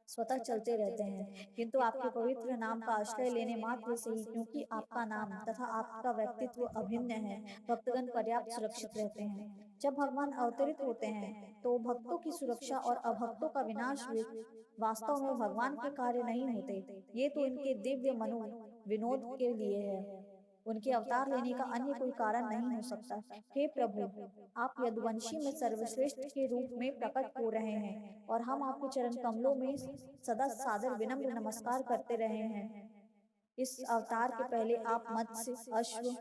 स्वतः चलते रहते हैं, किंतु आपके पवित्र नाम का आश्रय लेने मात्र से ही, क्योंकि आपका नाम तथा आपका व्यक्तित्व अभिन्न है, भक्तगण पर्याप्त सुरक्षित रहते हैं। जब भगवान अवतरित होते हैं तो भक्तों की सुरक्षा और अभक्तों का विनाश वास्तव में भगवान के कार्य नहीं होते, ये तो इनके दिव्य मनो विनोद के लिए है। उनके अवतार लेने का अन्य कोई कारण नहीं हो सकता। हे प्रभु, आप यदुवंशी में सर्वश्रेष्ठ के रूप में प्रकट हो रहे हैं और हम आपके चरण कमलों में सदा सादर विनम्र नमस्कार करते रहे हैं। इस अवतार के पहले आप मत्स्य, अश्व,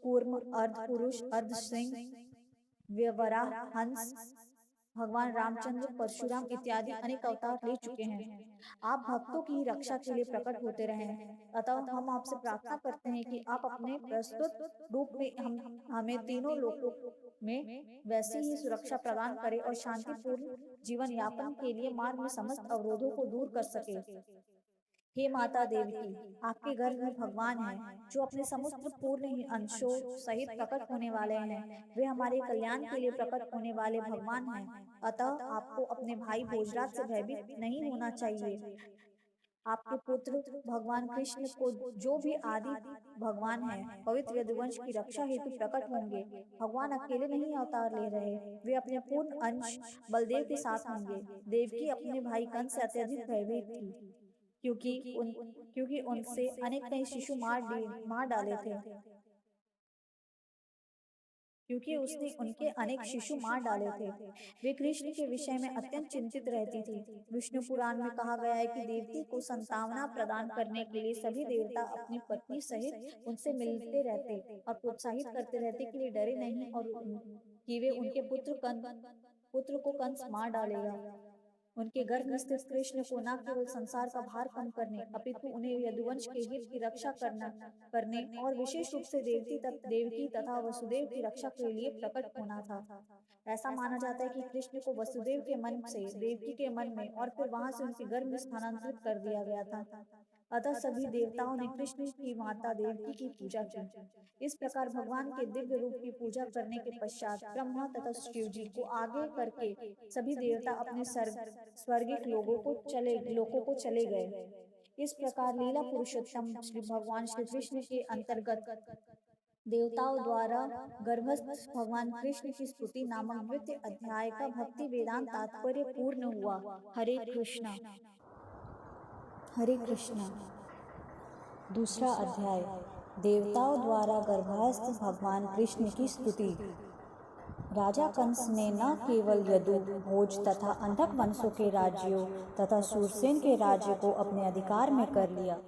कूर्म, अर्धपुरुष, अर्धसिंह, वराह, हंस, भगवान रामचंद्र, परशुराम इत्यादि अनेक अवतार ले चुके हैं। आप भक्तों की रक्षा के लिए प्रकट होते रहे, अतः हम आपसे प्रार्थना करते हैं कि आप अपने प्रस्तुत रूप में हमें तीनों लोकों में वैसी ही सुरक्षा प्रदान करें और शांतिपूर्ण जीवन यापन के लिए मार्ग में समस्त अवरोधों को दूर कर सके। हे माता देवकी, आपके गर्भ में भगवान हैं, जो अपने समस्त पूर्ण ही अंशों सहित प्रकट होने वाले हैं। वे हमारे कल्याण के लिए प्रकट होने वाले भगवान हैं, अतः आपको अपने भाई भोजराज से भयभीत नहीं होना चाहिए। आपके पुत्र भगवान कृष्ण को, जो भी आदि भगवान है, पवित्र यदुवंश की रक्षा हेतु प्रकट होंगे। भगवान अकेले नहीं अवतार ले रहे, वे अपने पूर्ण अंश बलदेव के साथ होंगे। देवकी अपने भाई कंस से अत्यधिक भयभीत थी, क्योंकि उनसे अनेक कई शिशु मार डाले थे, क्योंकि उसने उनके अनेक शिशु मार डाले थे। वे कृष्ण के विषय में अत्यंत चिंतित रहती थी। विष्णु पुराण में कहा गया है कि देवती को संतावना प्रदान करने के लिए सभी देवता अपनी पत्नी सहित उनसे मिलते रहते और प्रोत्साहित करते रहते कि वे डरे नहीं और कि वे उनके पुत्र को कंस मार डालेगा। उनके गर्भ में स्थित कृष्ण को न केवल संसार का भार कम करने, अपितु उन्हें यदुवंश के हित की रक्षा करने और विशेष रूप से देवकी तथा वसुदेव की रक्षा के लिए प्रकट होना था। ऐसा माना जाता है कि कृष्ण को वसुदेव के मन से देवकी के मन में और फिर वहां से उनके गर्भ में स्थानांतरित कर दिया गया था। अतः सभी देवताओं ने कृष्ण की माता देवकी की पूजा की। इस प्रकार भगवान के दिव्य रूप की पूजा करने के पश्चात ब्रह्मा तथा शिव जी को आगे करके सभी देवता अपने स्वर्गिक लोकों को चले गए। इस प्रकार लीला पुरुषोत्तम श्री भगवान श्री कृष्ण के अंतर्गत देवताओं द्वारा गर्भस्थ भगवान कृष्ण की स्तुति नामक द्वितीय अध्याय का भक्ति वेदांत तात्पर्य पूर्ण हुआ। हरे कृष्णा। हरे कृष्णा। दूसरा अध्याय, देवताओं द्वारा गर्भस्थ भगवान कृष्ण की स्तुति। राजा कंस ने न केवल यदु, भोज तथा अंधक वंशों के राज्यों तथा शूरसेन के राज्य को अपने अधिकार में कर लिया,